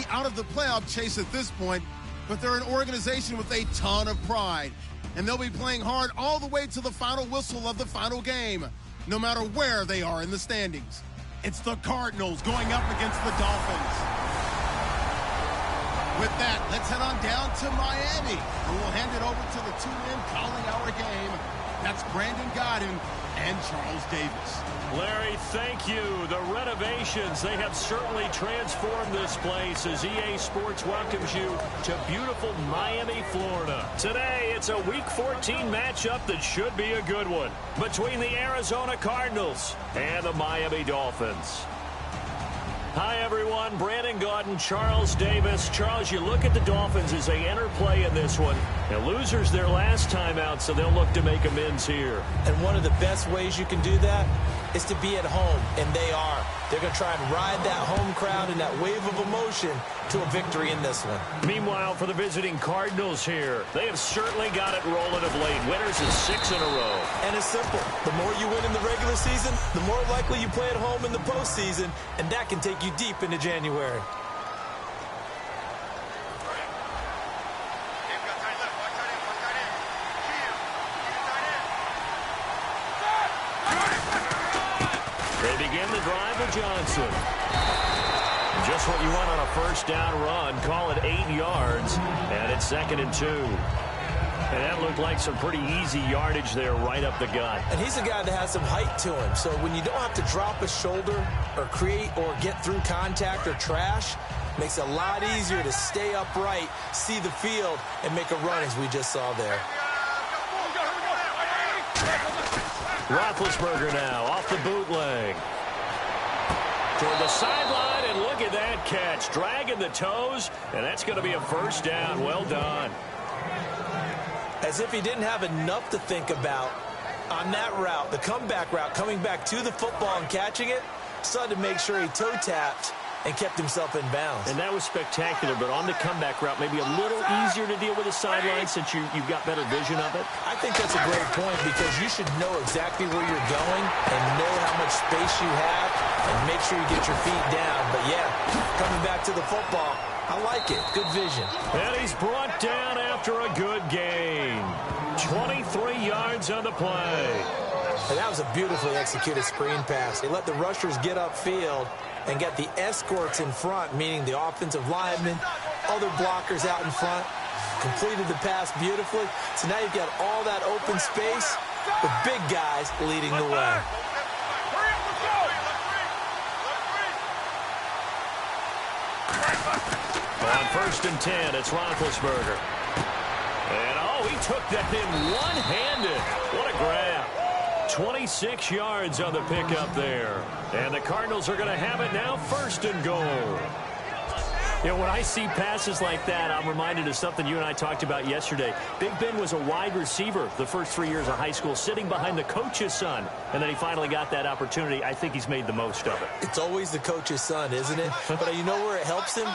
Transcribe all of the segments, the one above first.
out of the playoff chase at this point, but they're an organization with a ton of pride. And they'll be playing hard all the way to the final whistle of the final game, no matter where they are in the standings. It's the Cardinals going up against the Dolphins. With that, let's head on down to Miami, and we'll hand it over to the two men calling our game. That's Brandon Godden and Charles Davis. Larry, thank you. The renovations, they have certainly transformed this place as EA Sports welcomes you to beautiful Miami, Florida. Today, it's a Week 14 matchup that should be a good one between the Arizona Cardinals and the Miami Dolphins. Hi, everyone. Brandon Godden, Charles Davis. Charles, you look at the Dolphins as they enter play in this one. And losers their last time out, so they'll look to make amends here. And one of the best ways you can do that is to be at home, and they are. They're going to try and ride that home crowd and that wave of emotion to a victory in this one. Meanwhile, for the visiting Cardinals here, they have certainly got it rolling of late. Winners in 6 in a row. And it's simple. The more you win in the regular season, the more likely you play at home in the postseason, and that can take you deep into January. They begin the drive with Johnson. Just what you want on a first down run. Call it 8 yards, and it's 2nd and 2. And that looked like some pretty easy yardage there right up the gut. And he's a guy that has some height to him. So when you don't have to drop a shoulder or create or get through contact or trash, it makes it a lot easier to stay upright, see the field, and make a run as we just saw there. Roethlisberger now off the bootleg. Toward the sideline, and look at that catch. Dragging the toes, and that's going to be a first down. Well done. As if he didn't have enough to think about on that route, the comeback route, coming back to the football and catching it, decided to make sure he toe-tapped and kept himself in bounds. And that was spectacular, but on the comeback route, maybe a little easier to deal with the sideline since you've got better vision of it. I think that's a great point because you should know exactly where you're going and know how much space you have and make sure you get your feet down. But, yeah, coming back to the football, I like it. Good vision. And he's brought down after a good gain. 23 yards on the play. And that was a beautifully executed screen pass. They let the rushers get upfield and get the escorts in front, meaning the offensive linemen, other blockers out in front, completed the pass beautifully. So now you've got all that open space with big guys leading the way. On 1st and 10, it's Roethlisberger. And, he took that in one-handed. What a grab. 26 yards on the pickup there. And the Cardinals are going to have it now, 1st and goal. You know, when I see passes like that, I'm reminded of something you and I talked about yesterday. Big Ben was a wide receiver the first 3 years of high school, sitting behind the coach's son. And then he finally got that opportunity. I think he's made the most of it. It's always the coach's son, isn't it? But you know where it helps him?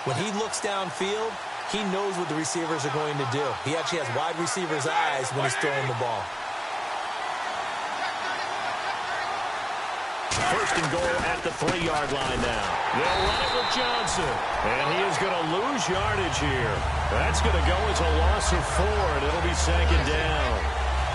When he looks downfield, he knows what the receivers are going to do. He actually has wide receivers' eyes when he's throwing the ball. 1st and goal at the 3-yard line now. They'll run it with Johnson. And he is going to lose yardage here. That's going to go as a loss of 4, and it'll be 2nd down.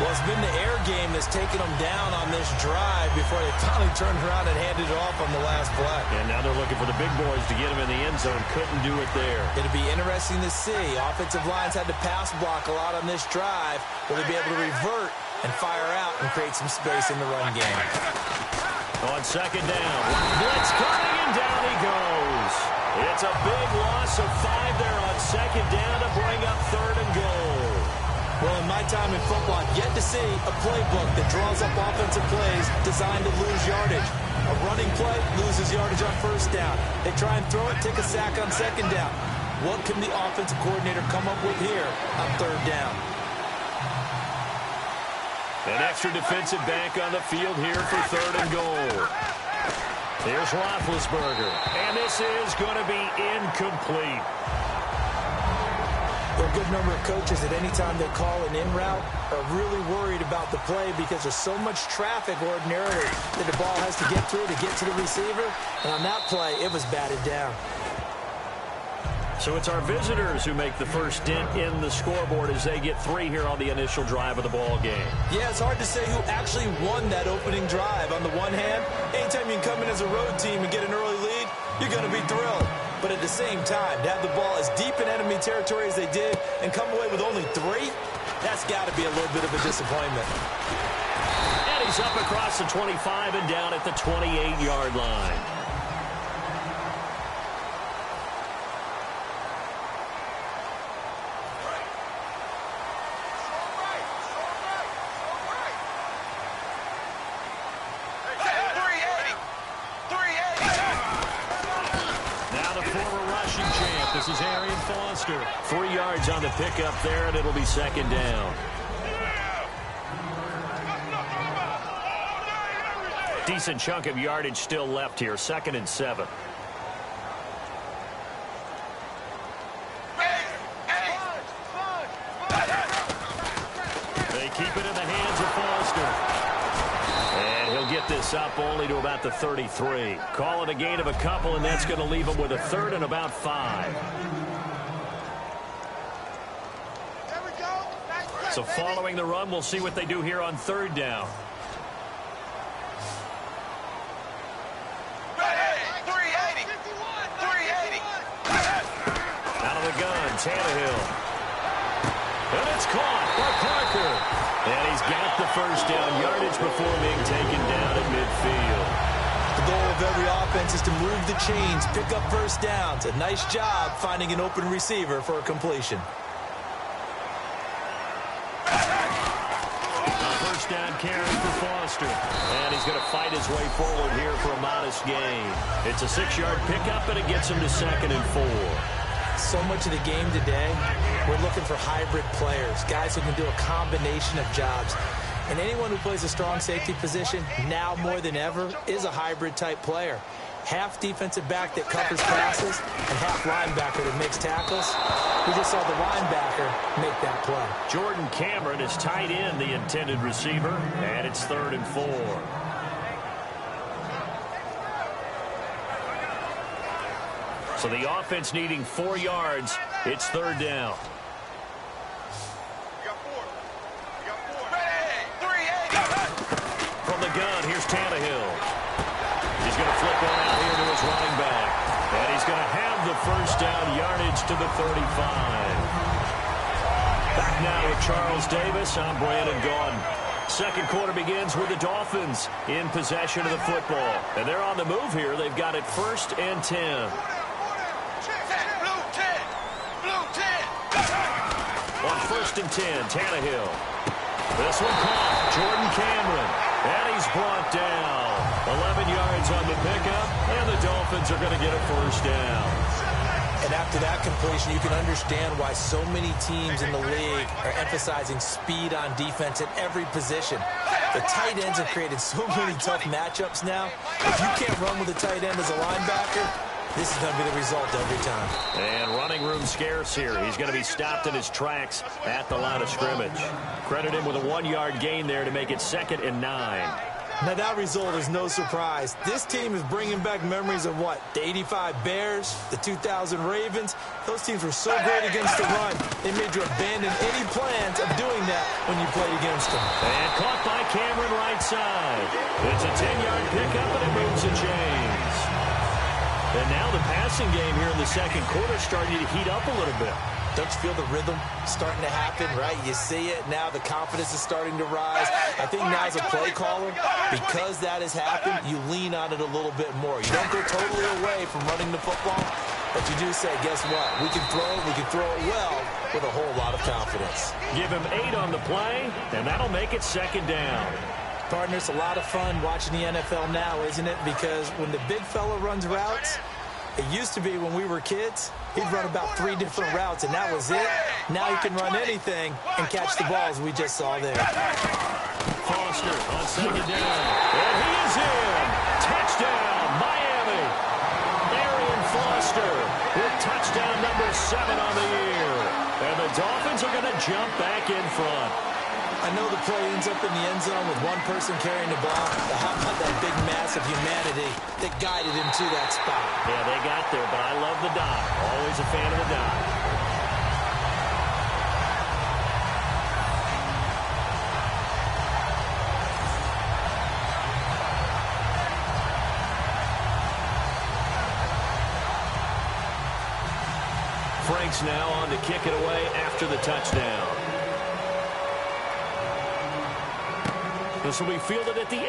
Well, it's been the air game that's taken them down on this drive before they finally turned around and handed it off on the last play. And now they're looking for the big boys to get him in the end zone. Couldn't do it there. It'll be interesting to see. Offensive lines had to pass block a lot on this drive. Will they be able to revert and fire out and create some space in the run game? On 2nd down, blitz coming, and down he goes. It's a big loss of 5 there on 2nd down to bring up 3rd and goal. Well, in my time in football, I've yet to see a playbook that draws up offensive plays designed to lose yardage. A running play loses yardage on 1st down. They try and throw it, take a sack on 2nd down. What can the offensive coordinator come up with here on 3rd down? An extra defensive back on the field here for 3rd and goal. Here's Roethlisberger, and this is going to be incomplete. There are a good number of coaches that any time they call an in route are really worried about the play because there's so much traffic ordinarily that the ball has to get through to get to the receiver. And on that play, it was batted down. 3rd and goal. 2nd and 10 So it's our visitors who make the first dent in the scoreboard as they get 3 here on the initial drive of the ball game. Yeah, it's hard to say who actually won that opening drive. On the one hand, anytime you can come in as a road team and get an early lead, you're going to be thrilled. But at the same time, to have the ball as deep in enemy territory as they did and come away with only 3, that's got to be a little bit of a disappointment. And he's up across the 25 and down at the 28-yard line. This is Arian Foster. 3 yards on the pickup there, and it'll be second down. Decent chunk of yardage still left here. 2nd and 7. They keep it in the hands of Foster. And he'll get this up only to about the 33. Call it a gain of a couple, and that's going to leave him with a 3rd and about 5. So following the run, we'll see what they do here on 3rd down. Out of the gun, Tannehill. And it's caught by Parker. And he's got the first down yardage before being taken down at midfield. The goal of every offense is to move the chains, pick up first downs. A nice job finding an open receiver for a completion. First down carry for Foster. And he's going to fight his way forward here for a modest gain. It's a 6-yard pickup, and it gets him to 2nd and 4. So much of the game today, we're looking for hybrid players, guys who can do a combination of jobs. And anyone who plays a strong safety position, now more than ever, is a hybrid type player. Half defensive back that covers passes and half linebacker that makes tackles. We just saw the linebacker make that play. Jordan Cameron is tight end, the intended receiver, and it's 3rd and 4. So the offense needing 4 yards. It's 3rd down. From the gun, here's Tannehill. He's going to flip one out here to his running back. And he's going to have the first down yardage to the 35. Back now with Charles Davis. I'm Brandon Gaudin. Second quarter begins with the Dolphins in possession of the football. And they're on the move here. They've got it 1st and 10. On 1st and 10, Tannehill. This one caught. Jordan Cameron. And he's brought down. 11 yards on the pickup, and the Dolphins are going to get a first down. And after that completion, you can understand why so many teams in the league are emphasizing speed on defense at every position. The tight ends have created so many tough matchups now. If you can't run with a tight end as a linebacker, this is going to be the result every time. And running room scarce here. He's going to be stopped in his tracks at the line of scrimmage. Credit him with a 1-yard gain there to make it 2nd and 9. Now, that result is no surprise. This team is bringing back memories of what? The 85 Bears, the 2000 Ravens. Those teams were so great against the run, they made you abandon any plans of doing that when you played against them. And caught by Cameron right side. It's a 10-yard pickup, and it moves the chains. And now the passing game here in the second quarter is starting to heat up a little bit. Don't you feel the rhythm starting to happen, right? You see it now. The confidence is starting to rise. I think now as a play caller, because that has happened, you lean on it a little bit more. You don't go totally away from running the football, but you do say, guess what? We can throw it well with a whole lot of confidence. Give him 8 on the play, and that'll make it 2nd down. Partner, it's a lot of fun watching the NFL now, isn't it? Because when the big fella runs routes, it used to be when we were kids, he'd run about 3 different routes, and that was it. Now he can run anything and catch the balls we just saw there. Foster on 2nd down. And he is in. Touchdown, Miami. Arian Foster with touchdown number 7 on the year. And the Dolphins are going to jump back in front. I know the play ends up in the end zone with one person carrying the ball, but how about that big mass of humanity that guided him to that spot? Yeah, they got there, but I love the dive. Always a fan of the dive. Frank's now on to kick it away after the touchdown. This will be fielded at the 8.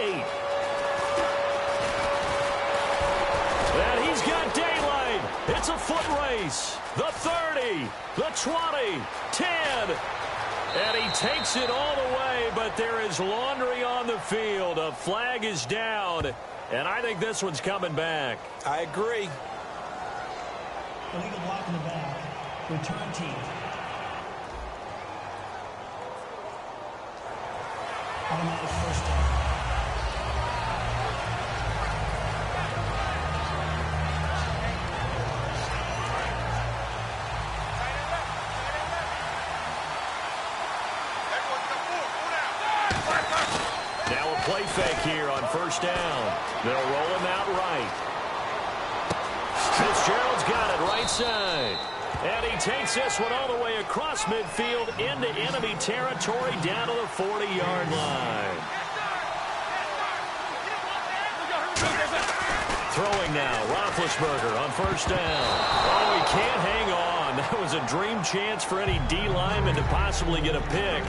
And he's got daylight. It's a foot race. The 30, the 20, 10. And he takes it all the way, but there is laundry on the field. A flag is down, and I think this one's coming back. I agree. Illegal block in the back. Return team. Automatic first down. Now a play fake here on first down. They'll roll him out right. Fitzgerald's got it right side. And he takes this one all the way across midfield into enemy territory down to the 40-yard line. Throwing now, Roethlisberger on first down. Oh, he can't hang on. That was a dream chance for any D lineman to possibly get a pick.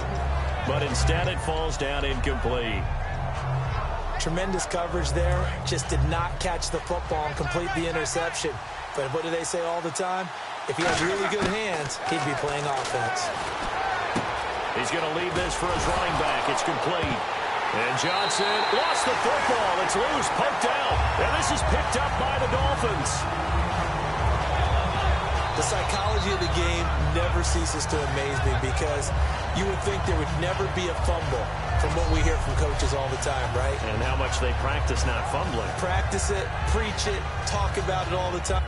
But instead it falls down incomplete. Tremendous coverage there. Just did not catch the football and complete the interception. But what do they say all the time? If he has really good hands, he'd be playing offense. He's going to leave this for his running back. It's complete. And Johnson lost the football. It's loose, poked out. And this is picked up by the Dolphins. The psychology of the game never ceases to amaze me because you would think there would never be a fumble from what we hear from coaches all the time, right? And how much they practice not fumbling. Practice it, preach it, talk about it all the time.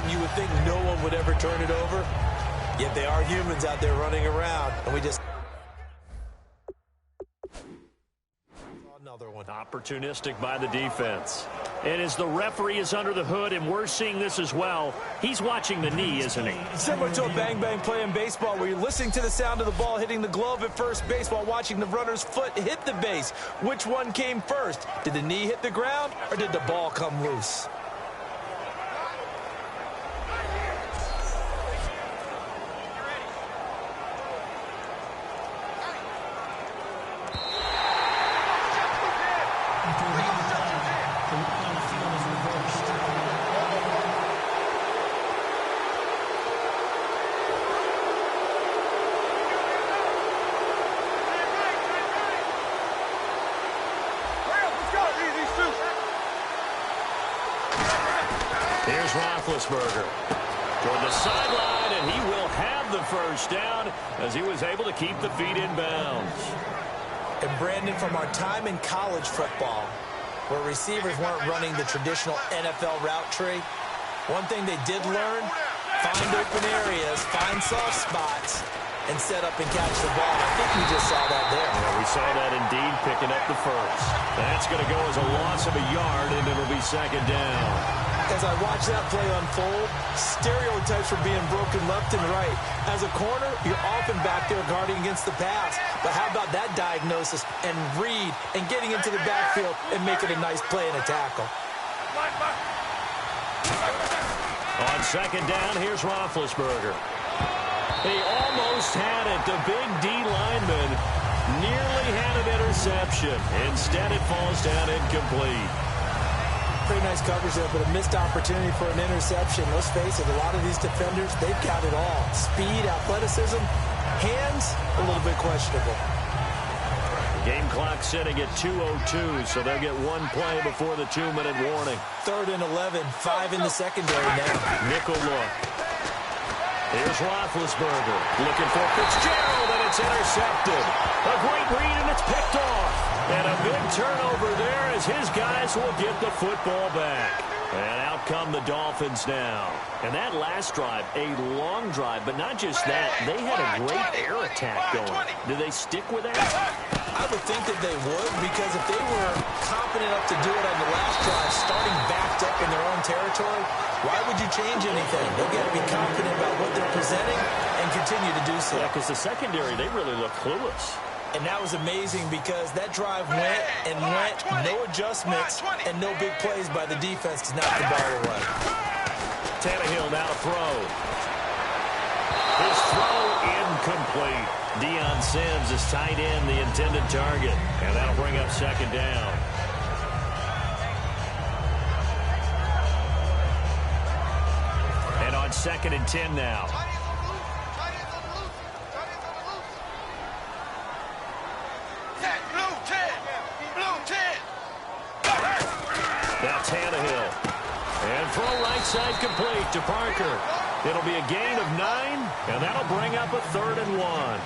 You would think no one would ever turn it over, yet they are humans out there running around, and we just... Another one. Opportunistic by the defense. And as the referee is under the hood, and we're seeing this as well, he's watching the knee, isn't he? Similar to a bang-bang play in baseball where you're listening to the sound of the ball hitting the glove at first base while watching the runner's foot hit the base. Which one came first? Did the knee hit the ground, or did the ball come loose? Here's Roethlisberger toward the sideline, and he will have the first down as he was able to keep the feet in bounds. And Brandon, from our time in college football, where receivers weren't running the traditional NFL route tree, one thing they did learn, find open areas, find soft spots, and set up and catch the ball. I think we just saw that there. Yeah, we saw that indeed, picking up the first. That's going to go as a loss of a yard, and it'll be second down. As I watch that play unfold, stereotypes are being broken left and right. As a corner, you're often back there guarding against the pass. But how about that diagnosis and read and getting into the backfield and making a nice play and a tackle? On second down, here's Roethlisberger. He almost had it. The big D lineman nearly had an interception. Instead, it falls down incomplete. Pretty nice coverage there, but a missed opportunity for an interception. Let's face it, a lot of these defenders, they've got it all. Speed, athleticism, hands, a little bit questionable. Game clock sitting at 2:02, so they'll get one play before the 2-minute warning. 3rd and 11, 5 in the secondary now. Nickel look. Here's Roethlisberger looking for Fitzgerald, and it's intercepted. A great read, and it's picked off. And a big turnover there as his guys will get the football back. And out come the Dolphins now. And that last drive, a long drive, but not just that. They had a great air attack going. Do they stick with that? I would think that they would, because if they were confident enough to do it on the last drive, starting backed up in their own territory, why would you change anything? They've got to be confident about what they're presenting and continue to do so. Yeah, because the secondary, they really look clueless. And that was amazing because that drive went and went, no adjustments, and no big plays by the defense to knock the ball away. Tannehill now to throw. His throw incomplete. Deion Sims is tight end, the intended target. And that'll bring up second down. And on 2nd and 10 now. Now Tannehill. And throw right side complete to Parker. It'll be a gain of 9, and that'll bring up a 3rd and 1.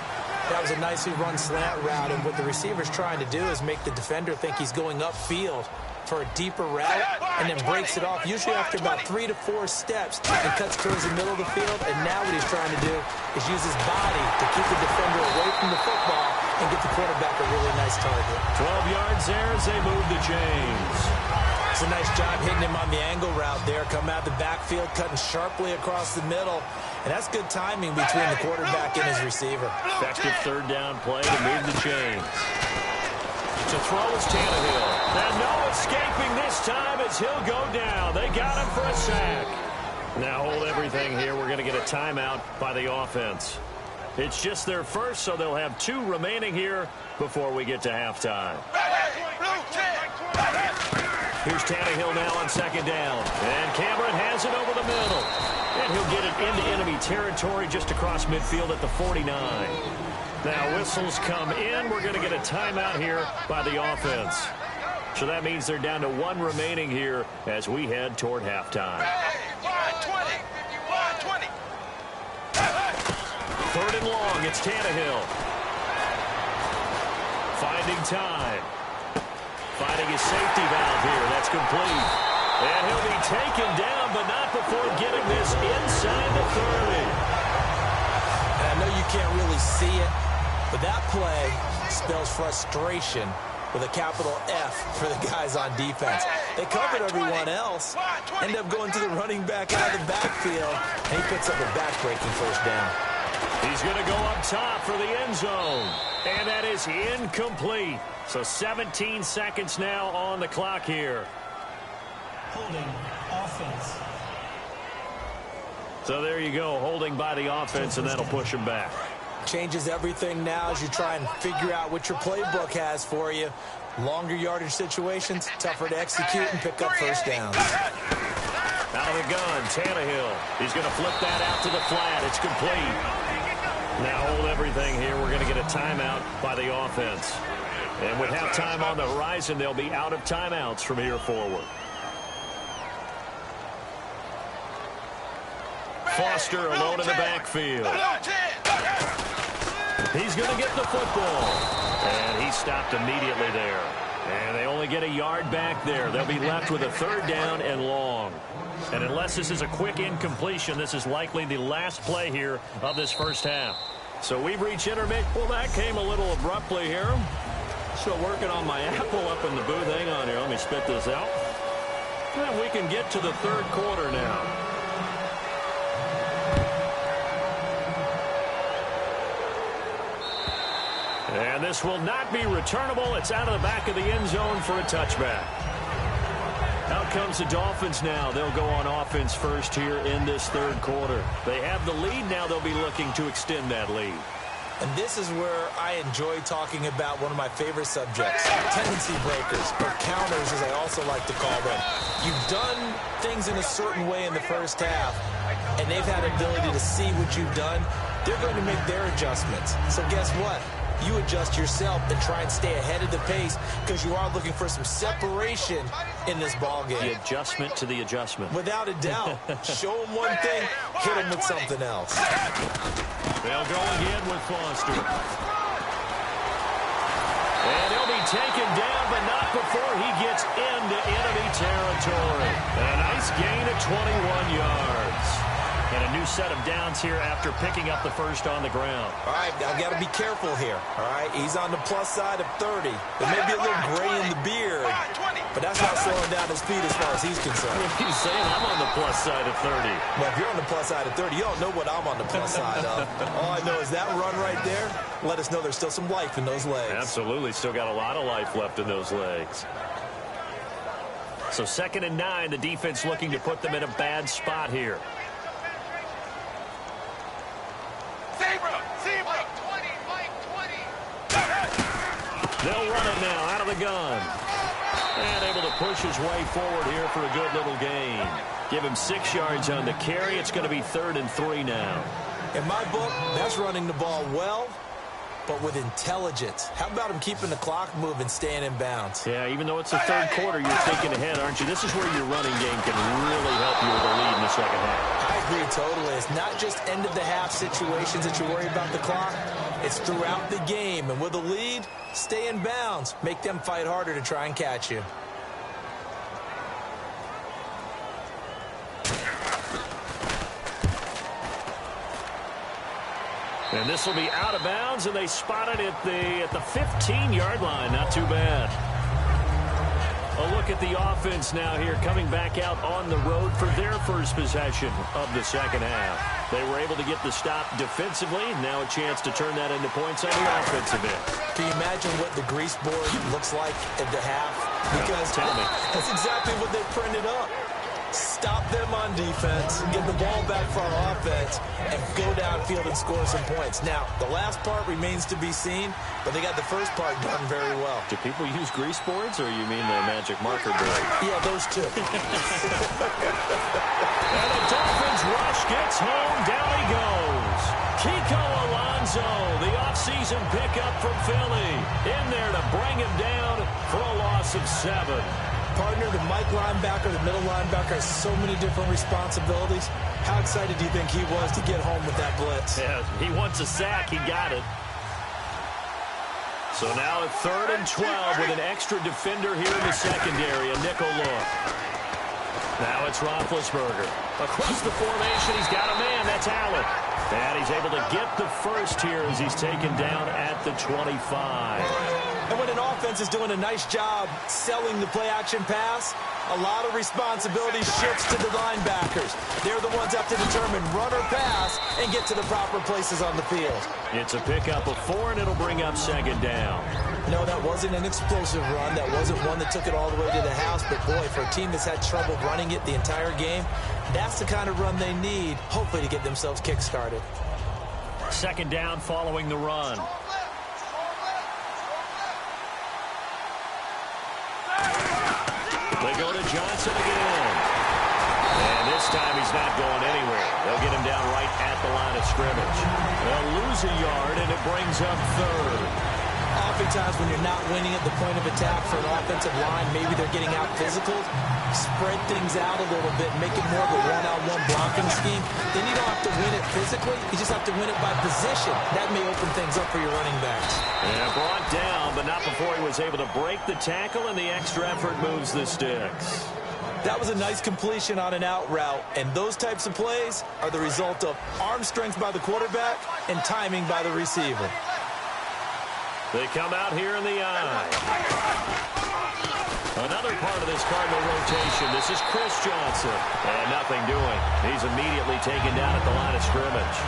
That was a nicely run slant route, and what the receiver's trying to do is make the defender think he's going upfield for a deeper route, and then breaks it off, usually after about 3 to 4 steps, and cuts towards the middle of the field. And now what he's trying to do is use his body to keep the defender away from the football and get the quarterback a really nice target. 12 yards there as they move the chains. It's a nice job hitting him on the angle route there. Come out the backfield, cutting sharply across the middle. And that's good timing between the quarterback and his receiver. Effective 3rd down play to move the chains. To throw is Tannehill. And no escaping this time as he'll go down. They got him for a sack. Now hold everything here. We're going to get a timeout by the offense. It's just their first, so they'll have 2 remaining here before we get to halftime. Here's Tannehill now on 2nd down. And Cameron has it over the middle. And he'll get it into enemy territory just across midfield at the 49. Now whistles come in. We're going to get a timeout here by the offense. So that means they're down to 1 remaining here as we head toward halftime. 3rd and long. It's Tannehill. Finding time. Finding his safety valve here. That's complete. And he'll be taken down, but not before getting this inside the 30. And I know you can't really see it, but that play spells frustration with a capital F for the guys on defense. They covered everyone else, end up going to the running back out of the backfield, and he picks up a back-breaking 1st down. He's going to go up top for the end zone. And that is incomplete. So 17 seconds now on the clock here. Holding offense. So there you go, holding by the offense, and that'll push him back. Changes everything now as you try and figure out what your playbook has for you. Longer yardage situations, tougher to execute and pick up 1st downs. Out of the gun, Tannehill. He's going to flip that out to the flat. It's complete. Now hold everything here. We're going to get a timeout by the offense. And with halftime on the horizon, they'll be out of timeouts from here forward. Foster alone in the backfield. He's going to get the football. And he stopped immediately there. And they only get a yard back there. They'll be left with a 3rd down and long. And unless this is a quick incompletion, this is likely the last play here of this 1st half. So we've reached intermediate. Well, that came a little abruptly here. Still working on my apple up in the booth. Hang on here. Let me spit this out. And we can get to the 3rd quarter now. And this will not be returnable. It's out of the back of the end zone for a touchback. Out comes the Dolphins now. They'll go on offense first here in this 3rd quarter. They have the lead. Now they'll be looking to extend that lead. And this is where I enjoy talking about one of my favorite subjects, tendency breakers, or counters as I also like to call them. You've done things in a certain way in the 1st half, and they've had ability to see what you've done. They're going to make their adjustments. So guess what? You adjust yourself and try and stay ahead of the pace because you are looking for some separation in this ballgame. The adjustment to the adjustment. Without a doubt. Show them one thing, hit them with something else. They'll go again with Foster. And he'll be taken down, but not before he gets into enemy territory. And a nice gain of 21 yards. And a new set of downs here after picking up the first on the ground. All right, now got to be careful here. All right, he's on the plus side of 30. There may be a little gray in the beard, but that's not slowing down his speed as far as he's concerned. He's saying I'm on the plus side of 30. Well, if you're on the plus side of 30, you don't know what I'm on the plus side of. All I know is that run right there let us know there's still some life in those legs. Absolutely, still got a lot of life left in those legs. So 2nd and 9, the defense looking to put them in a bad spot here. They'll run it now out of the gun. And able to push his way forward here for a good little gain. Give him 6 yards on the carry. It's going to be 3rd and 3 now. In my book, that's running the ball well, but with intelligence. How about him keeping the clock moving, staying in bounds? Yeah, even though it's the 3rd quarter, you're thinking ahead, aren't you? This is where your running game can really help you with a lead in the 2nd half. I agree totally. It's not just end-of-the-half situations that you worry about the clock. It's throughout the game. And with a lead, stay in bounds. Make them fight harder to try and catch you. And this will be out of bounds, and they spot it at the 15-yard line. Not too bad. A look at the offense now here, coming back out on the road for their first possession of the 2nd half. They were able to get the stop defensively. Now a chance to turn that into points on the offensive end. Can you imagine what the grease board looks like at the half? Because tell me. That's exactly what they printed up. Stop them on defense, get the ball back for our offense, and go downfield and score some points. Now, the last part remains to be seen, but they got the first part done very well. Do people use grease boards, or you mean the magic marker board? Yeah, those two. And the Dolphins rush gets home. Down he goes. Kiko Alonso, the offseason pickup from Philly, in there to bring him down for a loss of 7. Partner, the Mike linebacker, the middle linebacker has so many different responsibilities. How excited do you think he was to get home with that blitz? Yeah, he wants a sack. He got it. So now at 3rd and 12 with an extra defender here in the secondary, a nickel look. Now it's Roethlisberger. Across the formation, he's got a man. That's Allen. And he's able to get the first here as he's taken down at the 25. And when an offense is doing a nice job selling the play-action pass, a lot of responsibility shifts to the linebackers. They're the ones that have to determine run or pass and get to the proper places on the field. It's a pickup of 4, and it'll bring up 2nd down. No, that wasn't an explosive run. That wasn't one that took it all the way to the house. But, boy, for a team that's had trouble running it the entire game, that's the kind of run they need, hopefully, to get themselves kick-started. 2nd down following the run. They go to Johnson again. And this time he's not going anywhere. They'll get him down right at the line of scrimmage. They'll lose a yard, and it brings up 3rd. Oftentimes when you're not winning at the point of attack for an offensive line, maybe they're getting out physical, spread things out a little bit, make it more of a one-on-one blocking scheme. Then you don't have to win it physically. You just have to win it by position. That may open things up for your running backs. Yeah, brought down, but not before he was able to break the tackle, and the extra effort moves the sticks. That was a nice completion on an out route, and those types of plays are the result of arm strength by the quarterback and timing by the receiver. They come out here in the eye. Another part of this Cardinal rotation. This is Chris Johnson. And nothing doing. He's immediately taken down at the line of scrimmage.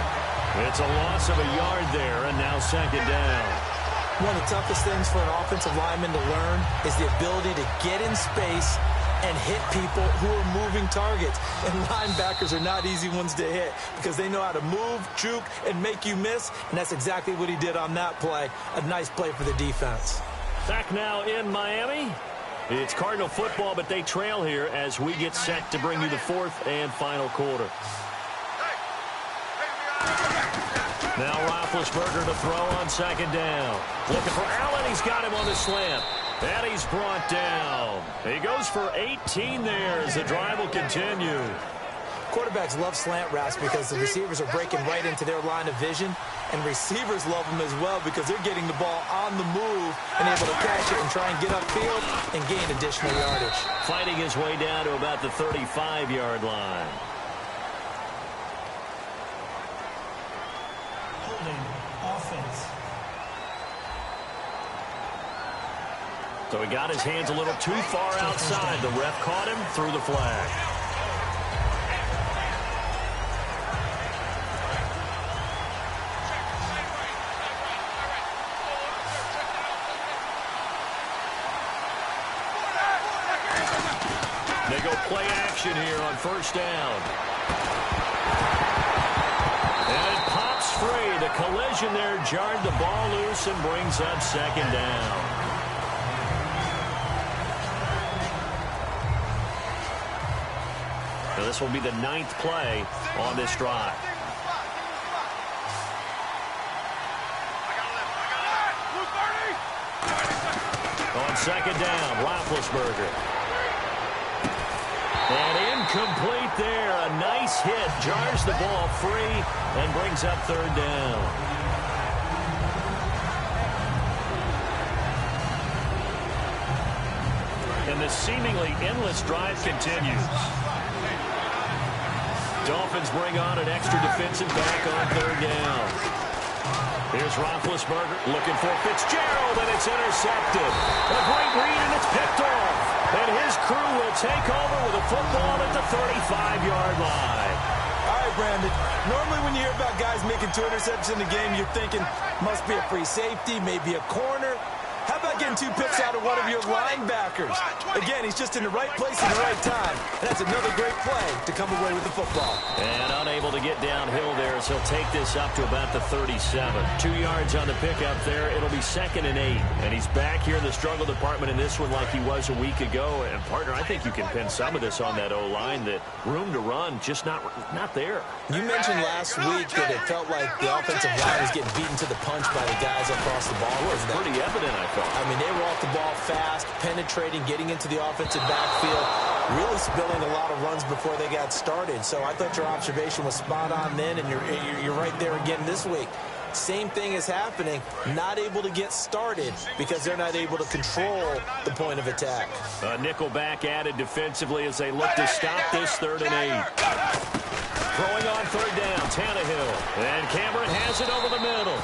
It's a loss of a yard there, and now 2nd down. One of the toughest things for an offensive lineman to learn is the ability to get in space and hit people who are moving targets. And linebackers are not easy ones to hit because they know how to move, juke, and make you miss. And that's exactly what he did on that play. A nice play for the defense. Back now in Miami. It's Cardinal football, but they trail here as we get set to bring you the 4th and final quarter. Now Roethlisberger to throw on 2nd down. Looking for Allen. He's got him on the slant. And he's brought down. He goes for 18 there as the drive will continue. Quarterbacks love slant routes because the receivers are breaking right into their line of vision, and receivers love them as well because they're getting the ball on the move and able to catch it and try and get upfield and gain additional yardage. Fighting his way down to about the 35-yard line. Holding offense. So he got his hands a little too far outside. The ref caught him, threw the flag. They go play action here on first down. And it pops free. The collision there jarred the ball loose and brings up second down. So this will be the 9th play on this drive. On second down, Roethlisberger. And incomplete there. A nice hit. Jars the ball free and brings up third down. And the seemingly endless drive continues. Dolphins bring on an extra defensive back on third down. Here's Roethlisberger looking for Fitzgerald, and it's intercepted. A great read, and it's picked off. And his crew will take over with a football at the 35-yard line. All right, Brandon. Normally when you hear about guys making 2 interceptions in the game, you're thinking must be a free safety, maybe a corner. How about getting 2 picks out of one of your linebackers? Again, he's just in the right place at the right time. And that's another great play to come away with the football. And unable to get downhill there as he'll take this up to about the 37. 2 yards on the pickup there. It'll be 2nd and 8. And he's back here in the struggle department in this one like he was a week ago. And, partner, I think you can pin some of this on that O-line, that room to run just not there. You mentioned last week that it felt like the offensive line was getting beaten to the punch by the guys across the ball. It was pretty evident, I thought. I mean, they were off the ball fast, penetrating, getting into the offensive backfield, really spilling a lot of runs before they got started. So I thought your observation was spot on then, and you're right there again this week. Same thing is happening, not able to get started because they're not able to control the point of attack. A nickel back added defensively as they look to stop this 3rd and 8. Throwing on third down, Tannehill. And Cameron has it over the middle.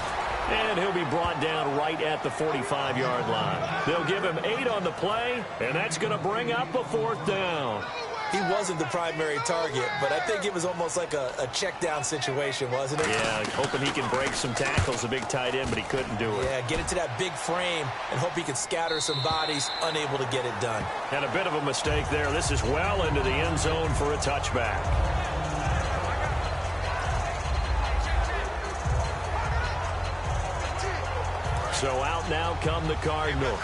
And he'll be brought down right at the 45-yard line. They'll give him 8 on the play, and that's going to bring up a 4th down. He wasn't the primary target, but I think it was almost like a check down situation, wasn't it? Yeah, hoping he can break some tackles, a big tight end, but he couldn't do it. Yeah, get into that big frame and hope he can scatter some bodies, unable to get it done. And a bit of a mistake there. This is well into the end zone for a touchback. So out now come the Cardinals.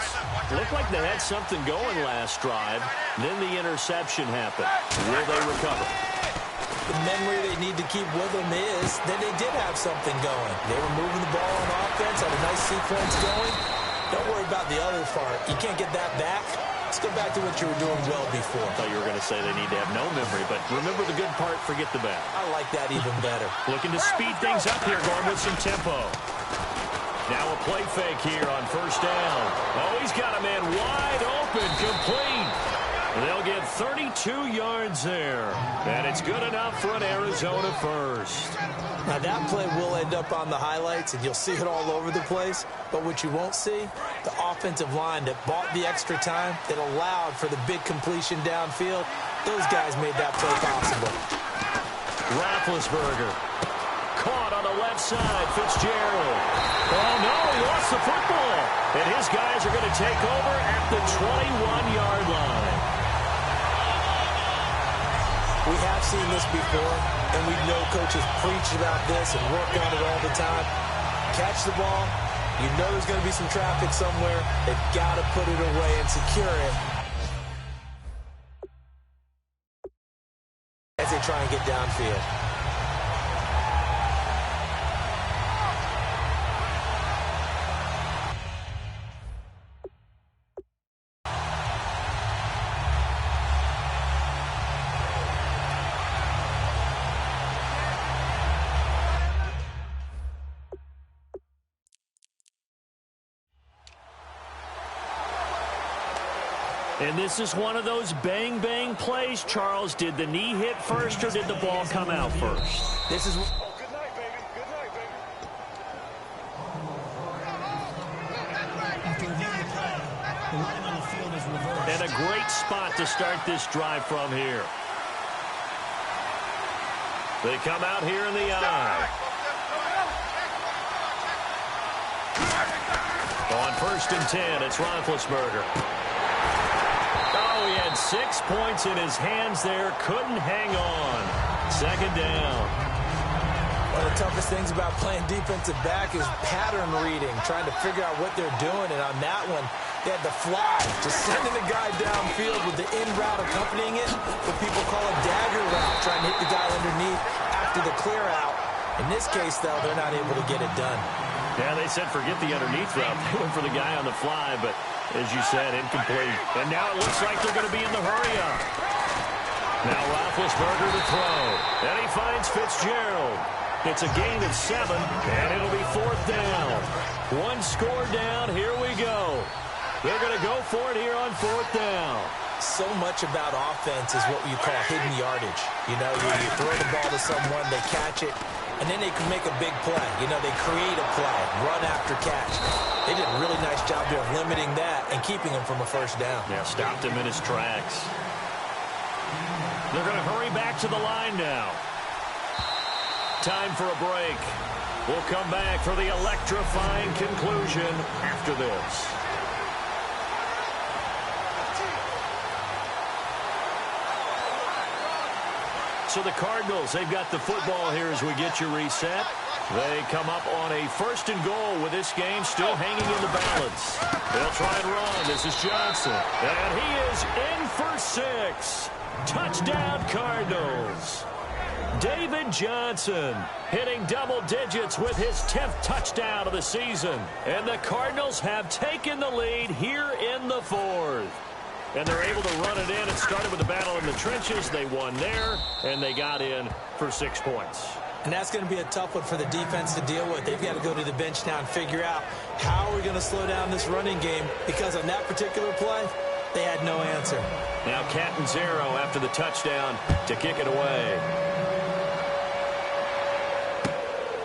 Looked like they had something going last drive. Then the interception happened. Will they recover? The memory they need to keep with them is that they did have something going. They were moving the ball on offense, had a nice sequence going. Don't worry about the other part. You can't get that back. Let's go back to what you were doing well before. I thought you were going to say they need to have no memory, but remember the good part, forget the bad. I like that even better. Looking to speed things up here, going with some tempo. Now a play fake here on first down. Oh, he's got a man wide open, complete. They'll get 32 yards there. And it's good enough for an Arizona first. Now that play will end up on the highlights, and you'll see it all over the place. But what you won't see, the offensive line that bought the extra time, that allowed for the big completion downfield, those guys made that play possible. Roethlisberger. Caught on the left side, Fitzgerald. Oh, no, he lost the football. And his guys are going to take over at the 21-yard line. We have seen this before, and we know coaches preach about this and work on it all the time. Catch the ball. You know there's going to be some traffic somewhere. They've got to put it away and secure it as they try and get downfield. And this is one of those bang-bang plays, Charles. Did the knee hit first or did the ball come out first? This is... Good night, baby. Good night, baby. After reviewing the play, the line on the field is reversed. And a great spot to start this drive from here. They come out here in the eye. On 1st and 10, it's Roethlisberger. Oh, he had 6 points in his hands there. Couldn't hang on. 2nd down. One of the toughest things about playing defensive back is pattern reading, trying to figure out what they're doing. And on that one, they had the fly, just sending the guy downfield with the in route accompanying it, what people call a dagger route, trying to hit the guy underneath after the clear out. In this case, though, they're not able to get it done. Yeah, they said forget the underneath route. They went for the guy on the fly, but as you said, incomplete. And now it looks like they're going to be in the hurry-up. Now Roethlisberger to throw. And he finds Fitzgerald. It's a gain of 7, and it'll be 4th down. 1 score down. Here we go. They're going to go for it here on 4th down. So much about offense is what you call hidden yardage. You know, you throw the ball to someone, they catch it, and then they can make a big play. You know, they create a play, run after catch. They did a really nice job there of limiting that and keeping him from a 1st down. Yeah, stopped him in his tracks. They're going to hurry back to the line now. Time for a break. We'll come back for the electrifying conclusion after this. So the Cardinals, they've got the football here as we get you reset. They come up on a 1st and goal with this game still hanging in the balance. They'll try and run. This is Johnson. And he is in for 6. Touchdown, Cardinals. David Johnson hitting double digits with his 10th touchdown of the season. And the Cardinals have taken the lead here in the 4th. And they're able to run it in. It started with a battle in the trenches. They won there, and they got in for 6 points. And that's going to be a tough one for the defense to deal with. They've got to go to the bench now and figure out how are we going to slow down this running game, because on that particular play, they had no answer. Now Catanzaro after the touchdown to kick it away.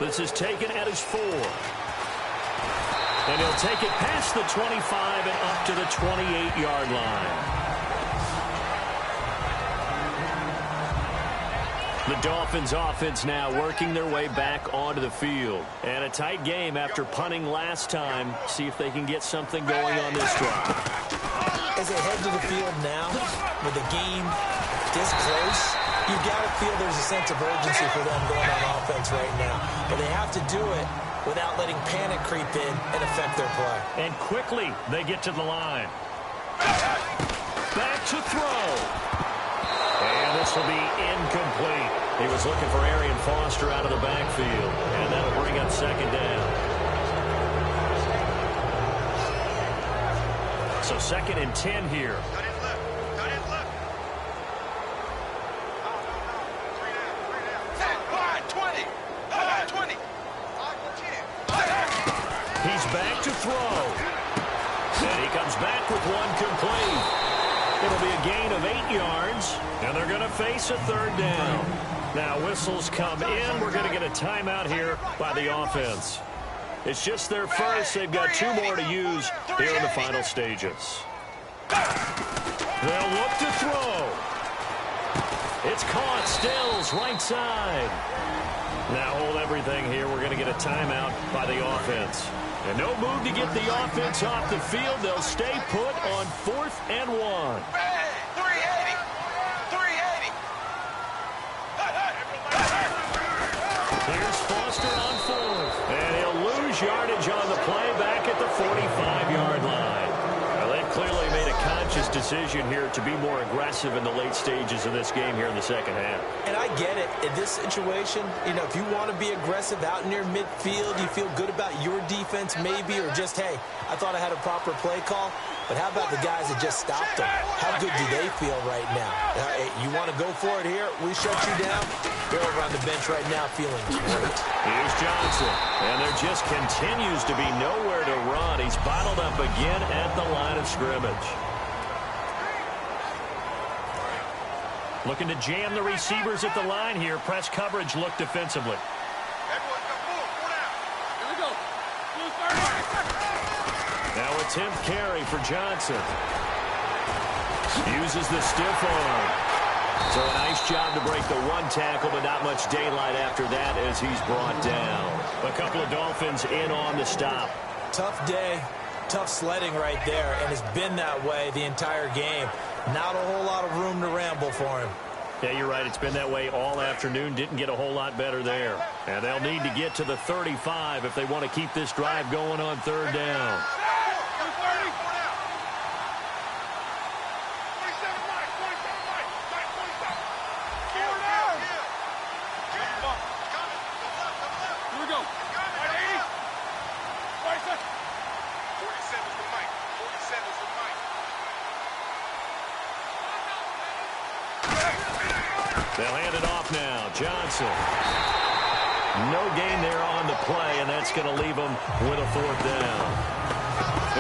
This is taken at his 4. And he'll take it past the 25 and up to the 28-yard line. The Dolphins offense now working their way back onto the field. And a tight game after punting last time. See if they can get something going on this drive. As they head to the field now, with the game this close, you've got to feel there's a sense of urgency for them going on offense right now. But they have to do it without letting panic creep in and affect their play. And quickly, they get to the line. Back to throw. And this will be incomplete. He was looking for Arian Foster out of the backfield. And that'll bring up 2nd down. So 2nd and 10 here. He's back to throw. And he comes back with 1 complete. It'll be a gain of 8 yards. And they're going to face a 3rd down. Now whistles come in. We're going to get a timeout here by the offense. It's just their first. They've got 2 more to use here in the final stages. They'll look to throw. It's caught. Stills right side. Now hold everything here. We're going to get a timeout by the offense. And no move to get the offense off the field. They'll stay put on 4th and 1. 380. 380. Here's Foster on 4th. And he'll lose yardage on the play back at the 45-yard line. Well, they've clearly made a conscious decision here to be more aggressive in the late stages of this game here in the 2nd half. And I get it. In this situation, you know, if you want to be aggressive out near midfield, you feel good about your defense maybe, or just, hey, I thought I had a proper play call. But how about the guys that just stopped them? How good do they feel right now? Hey, you want to go for it here? We shut you down. They're over on the bench right now feeling great. Here's Johnson. And there just continues to be nowhere to run. He's bottled up again at the line of scrimmage. Looking to jam the receivers at the line here. Press coverage look defensively. Now a 10th carry for Johnson. Uses the stiff arm. So a nice job to break the one tackle, but not much daylight after that as he's brought down. A couple of Dolphins in on the stop. Tough day, tough sledding right there, and it's been that way the entire game. Not a whole lot of room to ramble for him. Yeah, you're right. It's been that way all afternoon. Didn't get a whole lot better there. And they'll need to get to the 35 if they want to keep this drive going on third down. They'll hand it off now. Johnson. No gain there on the play, and that's going to leave them with a fourth down.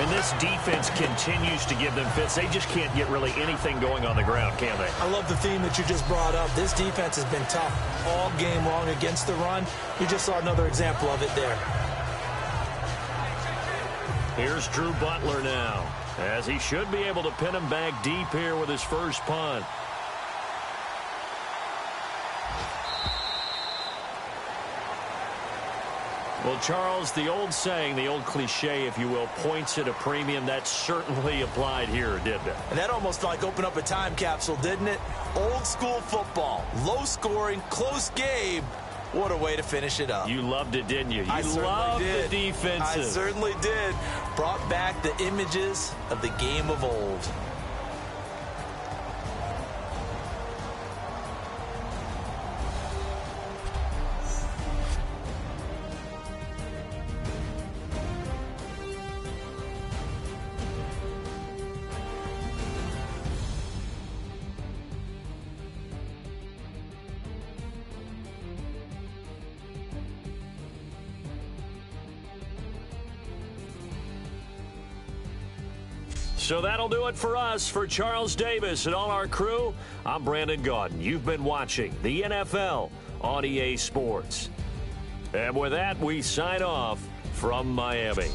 And this defense continues to give them fits. They just can't get really anything going on the ground, can they? I love the theme that you just brought up. This defense has been tough all game long against the run. You just saw another example of it there. Here's Drew Butler now, as he should be able to pin him back deep here with his first punt. Well, Charles, the old saying, the old cliche, if you will, points at a premium, that certainly applied here, didn't it? And that almost like opened up a time capsule, didn't it? Old school football, low scoring, close game. What a way to finish it up. You loved it, didn't you? I You loved the defensive. I certainly did. Brought back the images of the game of old. So that'll do it for us. For Charles Davis and all our crew, I'm Brandon Gaudin. You've been watching the NFL on EA Sports. And with that, we sign off from Miami.